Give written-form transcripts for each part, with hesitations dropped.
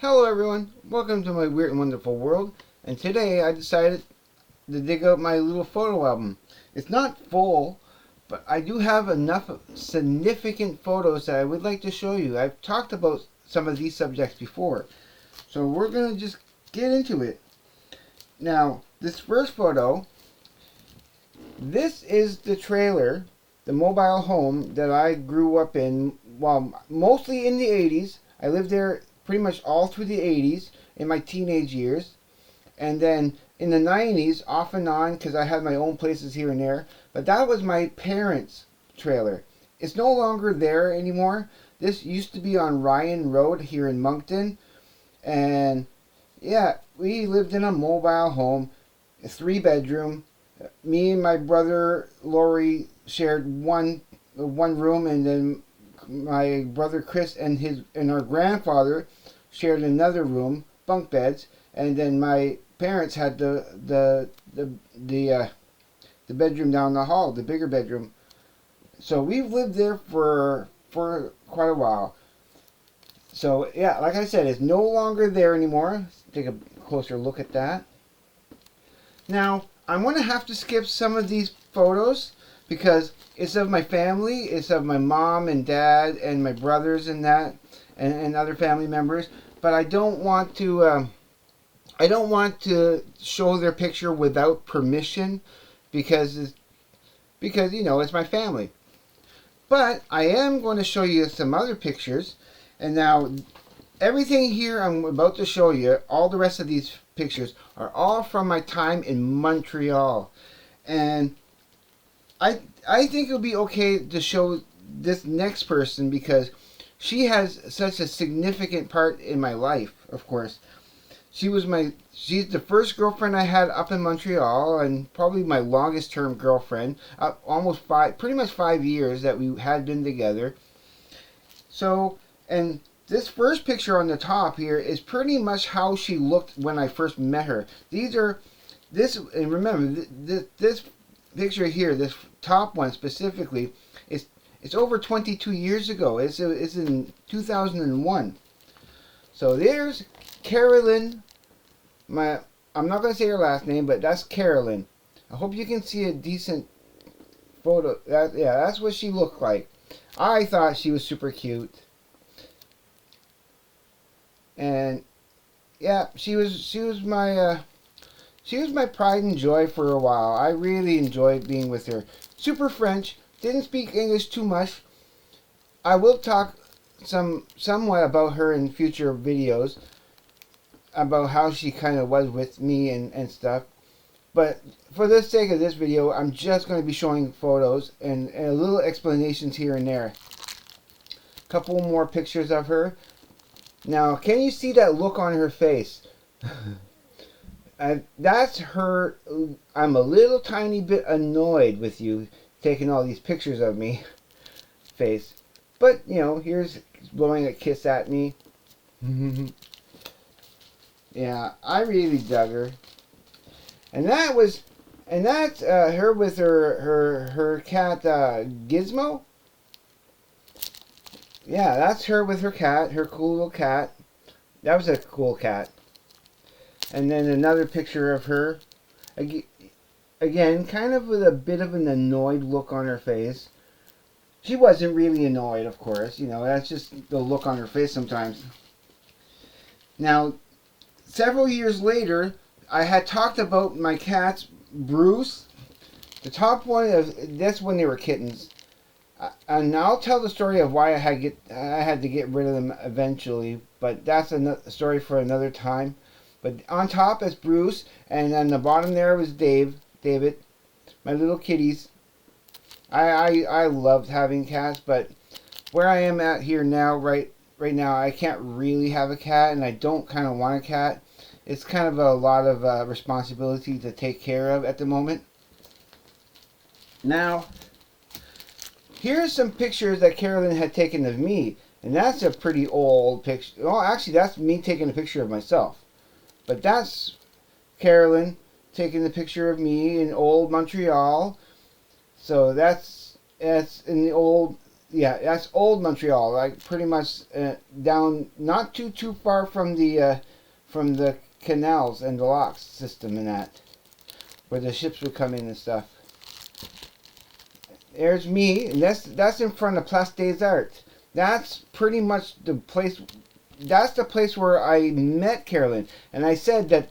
Hello everyone, welcome to my weird and wonderful world, and today I decided to dig out my little photo album. It's not full, but I do have enough significant photos that I would like to show you. I've talked about some of these subjects before, so we're going to just get into it. Now, this first photo, this is the trailer, the mobile home that I grew up in, well, mostly in the 80s. I lived there pretty much all through the 80s in my teenage years. And then in the 90s, off and on, because I had my own places here and there. But that was my parents' trailer. It's no longer there anymore. This used to be on Ryan Road here in Moncton. And yeah, we lived in a mobile home, a 3-bedroom. Me and my brother Laurie shared one room, and then my brother Chris and our grandfather shared another room, bunk beds, and then my parents had the bedroom down the hall, the bigger bedroom. So we've lived there for quite a while. So yeah, like I said, it's no longer there anymore. Let's take a closer look at that. Now, I'm going to have to skip some of these photos because it's of my family, it's of my mom and dad and my brothers and that, and other family members. But I don't want to show their picture without permission because you know it's my family. But I am going to show you some other pictures, and now everything here I'm about to show you, all the rest of these pictures are all from my time in Montreal. And I think it'll be okay to show this next person because she has such a significant part in my life, of course. She's the first girlfriend I had up in Montreal, and probably my longest term girlfriend, pretty much 5 years that we had been together. So, and this first picture on the top here is pretty much how she looked when I first met her. And remember, this picture here, this top one specifically, it's over 22 years ago. It's in 2001. So there's Carolyn. I'm not going to say her last name, but that's Carolyn. I hope you can see a decent photo. That's what she looked like. I thought she was super cute. And yeah, she was my pride and joy for a while. I really enjoyed being with her. Super French, didn't speak English too much. I will talk somewhat about her in future videos, about how she kind of was with me and stuff. But for the sake of this video, I'm just going to be showing photos and a little explanations here and there. A couple more pictures of her. Now, can you see that look on her face? That's her. I'm a little tiny bit annoyed with you taking all these pictures of me face. But, you know, here's blowing a kiss at me. Yeah, I really dug her. And that's her with her cat Gizmo. Yeah, that's her with her cat, her cool little cat. That was a cool cat. And then another picture of her. Again, kind of with a bit of an annoyed look on her face. She wasn't really annoyed, of course. You know, that's just the look on her face sometimes. Now, several years later, I had talked about my cats, Bruce. The top one, that's when they were kittens. And I'll tell the story of why I had to get rid of them eventually, but that's a story for another time. But on top is Bruce, and on the bottom there was David, my little kitties. I loved having cats, but where I am at here now, right now, I can't really have a cat, and I don't kind of want a cat. It's kind of a lot of responsibility to take care of at the moment. Now, here's some pictures that Carolyn had taken of me, and that's a pretty old picture. Oh, actually, that's me taking a picture of myself. But that's Carolyn taking the picture of me in old Montreal. So that's in the old yeah, that's old Montreal, like pretty much down, not too far from the canals and the locks system and that, where the ships would come in and stuff. There's me, and that's in front of Place des Arts. That's pretty much the place. That's the place where I met Carolyn, and I said that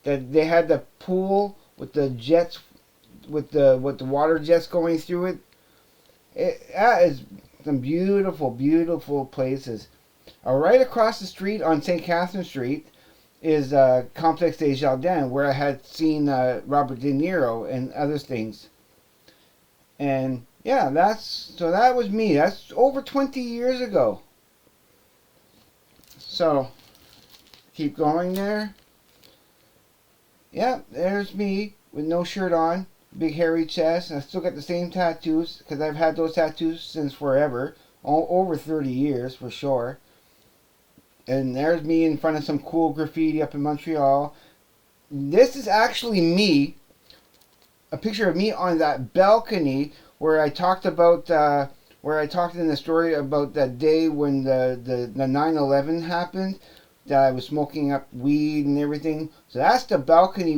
that they had the pool with the jets, with the water jets going through it. That is some beautiful places. Right across the street on St. Catherine Street is Complexe des Jardins, where I had seen Robert De Niro and other things. And yeah, that was me. That's over 20 years ago. So keep going there. Yeah, there's me with no shirt on, big hairy chest, and I still got the same tattoos because I've had those tattoos since forever, over 30 years for sure. And there's me in front of some cool graffiti up in Montreal. This is actually me, a picture of me on that balcony where I talked about, where I talked in the story about that day when the 9/11 happened, that I was smoking up weed and everything. So that's the balcony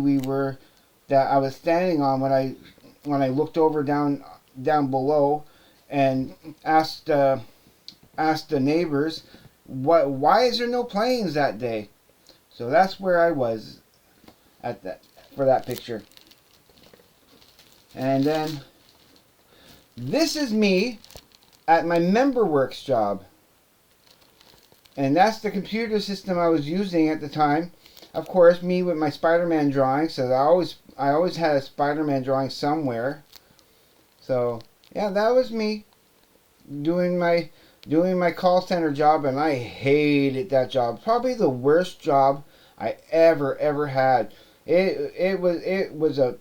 that I was standing on when I looked over down below and asked the neighbors, why is there no planes that day? So that's where I was at that for that picture. And then this is me at my MemberWorks job. And that's the computer system I was using at the time. Of course, me with my Spider-Man drawing, so I always had a Spider-Man drawing somewhere. So yeah, that was me doing my call center job, and I hated that job. Probably the worst job I ever had. It was a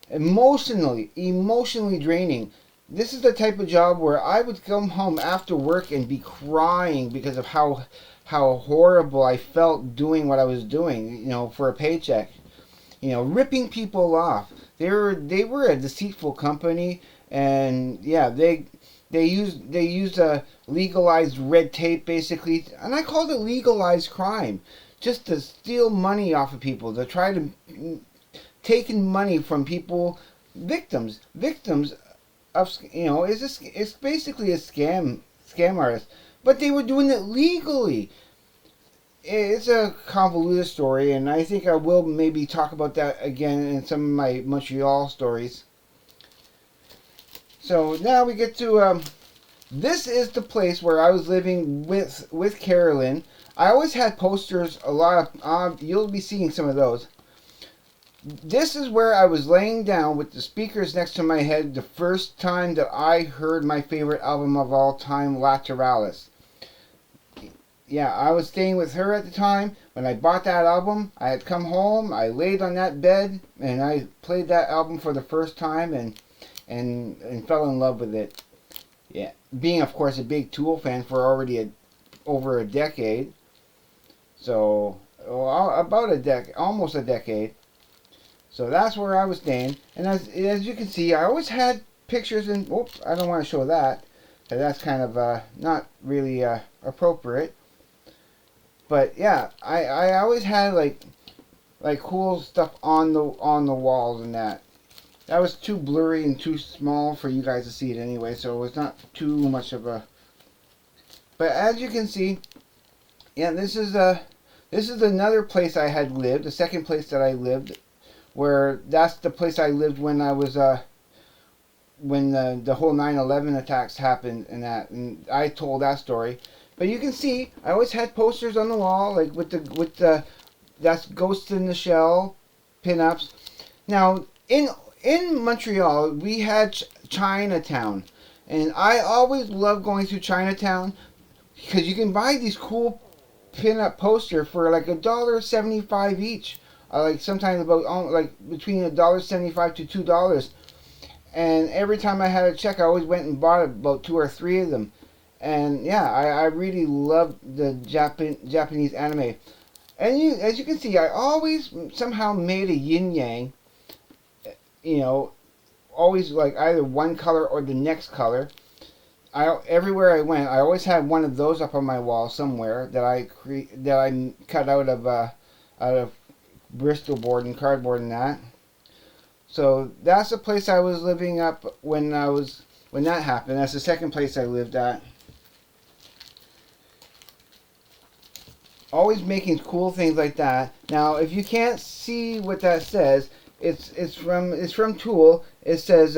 emotionally draining. This is the type of job where I would come home after work and be crying because of how horrible I felt doing what I was doing, for a paycheck. Ripping people off. They were a deceitful company, and yeah, they used a legalized red tape basically, and I called it legalized crime, just to steal money off of people, to try to taking money from people, victims of, it's basically a scam artist, but they were doing it legally. It's a convoluted story, and I think I will maybe talk about that again in some of my Montreal stories. So now we get to this is the place where I was living with Carolyn. I always had posters, a lot of you'll be seeing some of those. This is where I was laying down with the speakers next to my head the first time that I heard my favorite album of all time, Lateralis. Yeah, I was staying with her at the time. When I bought that album, I had come home, I laid on that bed, and I played that album for the first time and fell in love with it. Yeah, being of course a big Tool fan for already over a decade. So, about a decade, almost a decade. So that's where I was staying, and as you can see, I always had pictures and oops, I don't want to show that. That's kind of not really appropriate. But yeah, I always had like cool stuff on the walls and that. That was too blurry and too small for you guys to see it anyway, so it was not too much of a. But as you can see, yeah, this is another place I had lived, the second place that I lived. Where that's the place I lived when I was when the whole 9/11 attacks happened and I told that story. But you can see I always had posters on the wall like with the that's Ghost in the Shell pinups. Now in Montreal we had Chinatown, and I always loved going through Chinatown because you can buy these cool pinup poster for like $1.75 each. Like sometimes about like between $1.75 to $2, and every time I had a check, I always went and bought about 2 or 3 of them. And yeah, I really loved the Japanese anime. And as you can see, I always somehow made a yin yang. Always like either one color or the next color. everywhere I went, I always had one of those up on my wall somewhere that I cut out of Bristol board and cardboard and that. So that's the place I was living up when that happened. That's the second place I lived at. Always making cool things like that. Now, if you can't see what that says, it's from Tool. It says,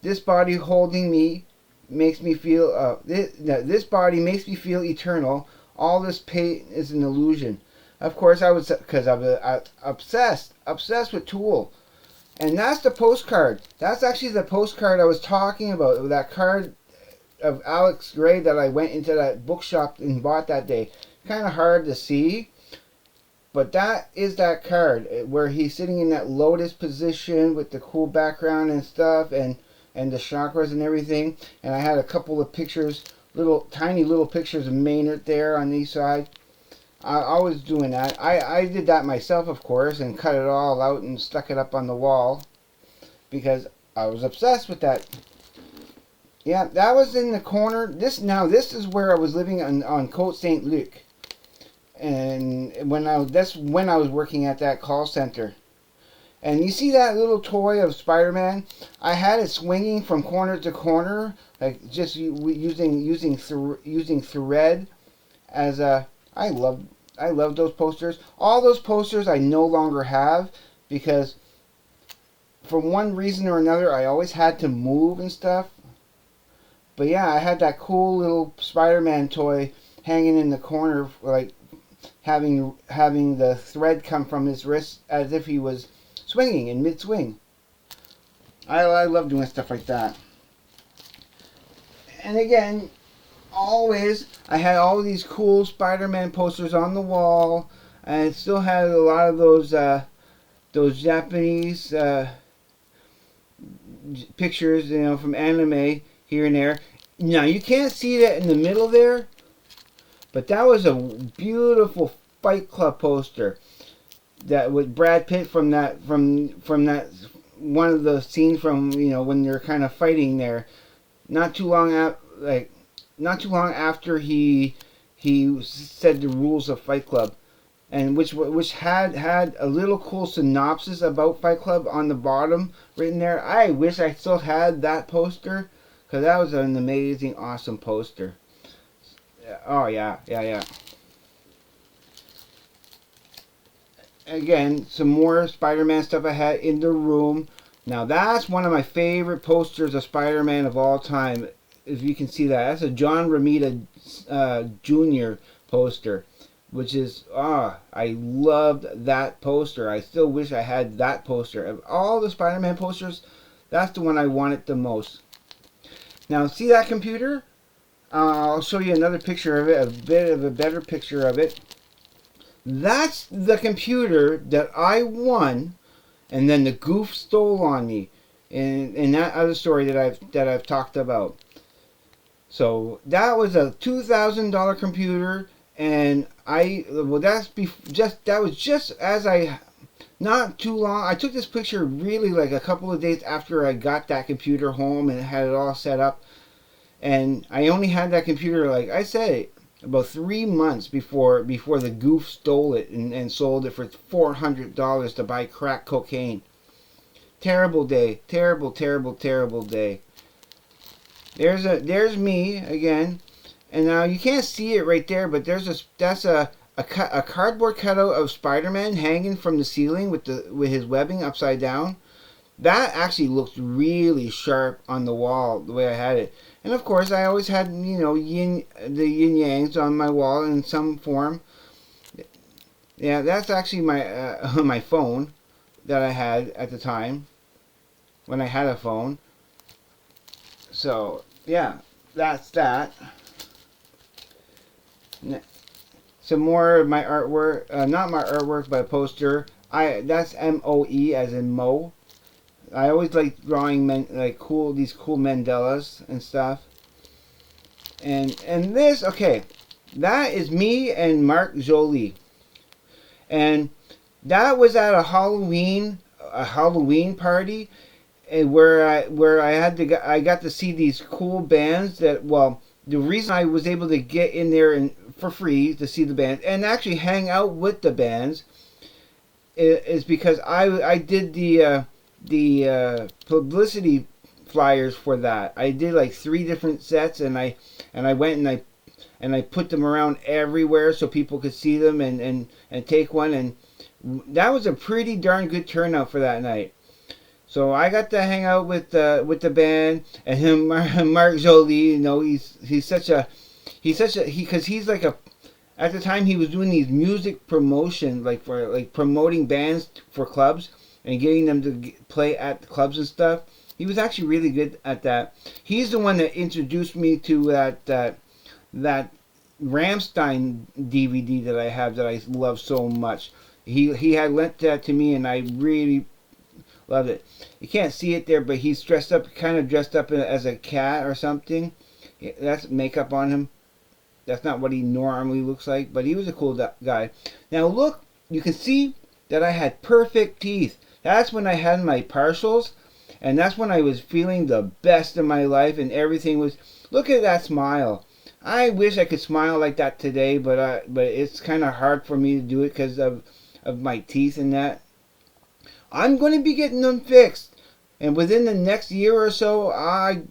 "This body holding me makes me feel this body makes me feel eternal. All this pain is an illusion." Of course, I was because I was obsessed with Tool. And that's the postcard. That's actually the postcard I was talking about. That card of Alex Gray that I went into that bookshop and bought that day. Kind of hard to see. But that is that card where he's sitting in that lotus position with the cool background and stuff and the chakras and everything. And I had a couple of pictures, tiny little pictures of Maynard there on each side. I was doing that. I did that myself, of course, and cut it all out and stuck it up on the wall because I was obsessed with that. Yeah, that was in the corner. This is where I was living on Côte Saint Luc, and that's when I was working at that call center. And you see that little toy of Spider-Man? I had it swinging from corner to corner, like just using thread as a. I love those posters. All those posters I no longer have because for one reason or another I always had to move and stuff. But yeah, I had that cool little Spider-Man toy hanging in the corner, like having the thread come from his wrist as if he was swinging in mid-swing. I love doing stuff like that. And again, always I had all these cool Spider-Man posters on the wall. I still had a lot of those Japanese pictures, from anime here and there. Now you can't see that in the middle there, but that was a beautiful Fight Club poster that with Brad Pitt from that one of the scenes from when they're kind of fighting there. Not too long after he said the rules of Fight Club, and which had a little cool synopsis about Fight Club on the bottom written there. I wish I still had that poster because that was an amazing, awesome poster. Oh yeah. Again, some more Spider-Man stuff I had in the room. Now that's one of my favorite posters of Spider-Man of all time. If you can see that, that's a John Romita Jr. poster, which is I loved that poster. I still wish I had that poster. Of all the Spider-Man posters, that's the one I wanted the most. Now see that computer? I'll show you another picture of it, a bit of a better picture of it. That's the computer that I won, and then the goof stole on me, in that other story that I've talked about. So that was a $2,000 computer, and that was just as not too long. I took this picture really like a couple of days after I got that computer home and had it all set up, and I only had that computer, like I said, about 3 months before the goof stole it and sold it for $400 to buy crack cocaine. Terrible day, terrible day. There's me again, and now you can't see it right there, but that's a cardboard cutout of Spider-Man hanging from the ceiling with his webbing upside down. That actually looks really sharp on the wall the way I had it. And of course I always had the yin yangs on my wall in some form. Yeah, that's actually my my phone that I had at the time when I had a phone. So yeah, that's that. Some more of my artwork, not my artwork, but a poster. That's MOE as in Mo. I always like drawing these cool mandalas and stuff. And this, okay, that is me and Marc Joly. And that was at a Halloween party. where I got to see these cool bands that, well, the reason I was able to get in there and for free to see the band and actually hang out with the bands is because I did the publicity flyers for that. I did like 3 different sets, and I went and I put them around everywhere so people could see them and take one, and that was a pretty darn good turnout for that night. So I got to hang out with the band and him, Mark Jolie. You know, he's such a because he's like a, at the time he was doing these music promotion, like for like promoting bands for clubs and getting them to play at the clubs and stuff. He was actually really good at that. He's the one that introduced me to that Rammstein DVD that I have that I love so much. He had lent that to me, and I really loved it. You can't see it there, but he's dressed up, kind of dressed up as a cat or something. That's makeup on him. That's not what he normally looks like, but he was a cool guy. Now look, you can see that I had perfect teeth. That's when I had my partials, and that's when I was feeling the best in my life, and everything was. Look at that smile. I wish I could smile like that today, but it's kind of hard for me to do it because of my teeth and that. I'm going to be getting them fixed, and within the next year or so, I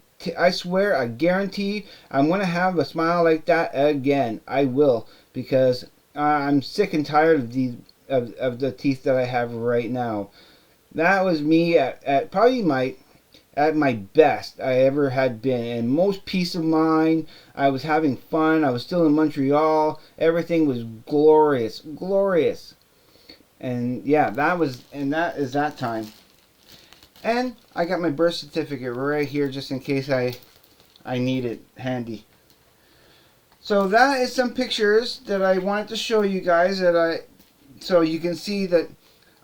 swear, I guarantee, I'm going to have a smile like that again. I will, because I'm sick and tired of these of the teeth that I have right now. That was me at probably at my best I ever had been, and most peace of mind. I was having fun. I was still in Montreal. Everything was glorious, glorious. And yeah, that is that time. And I got my birth certificate right here just in case I need it handy. So that is some pictures that I wanted to show you guys, so you can see that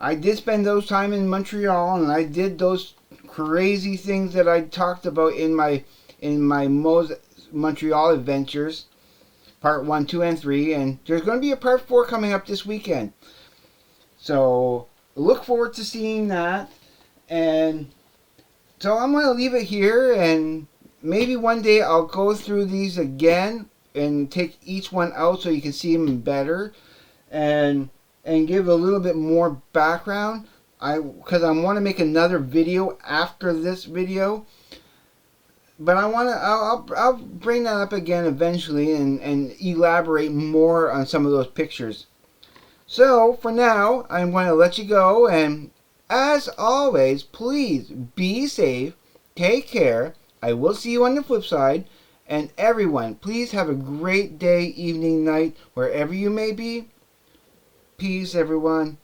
I did spend those time in Montreal, and I did those crazy things that I talked about in my Montreal adventures, part 1, 2, and 3, and there's going to be a part 4 coming up this weekend. So look forward to seeing that. And so I'm going to leave it here, and maybe one day I'll go through these again and take each one out so you can see them better, and give a little bit more background. Because I want to make another video after this video, but I'll bring that up again eventually and elaborate more on some of those pictures. So for now, I'm going to let you go, and as always, please be safe, take care. I will see you on the flip side, and everyone, please have a great day, evening, night, wherever you may be. Peace, everyone.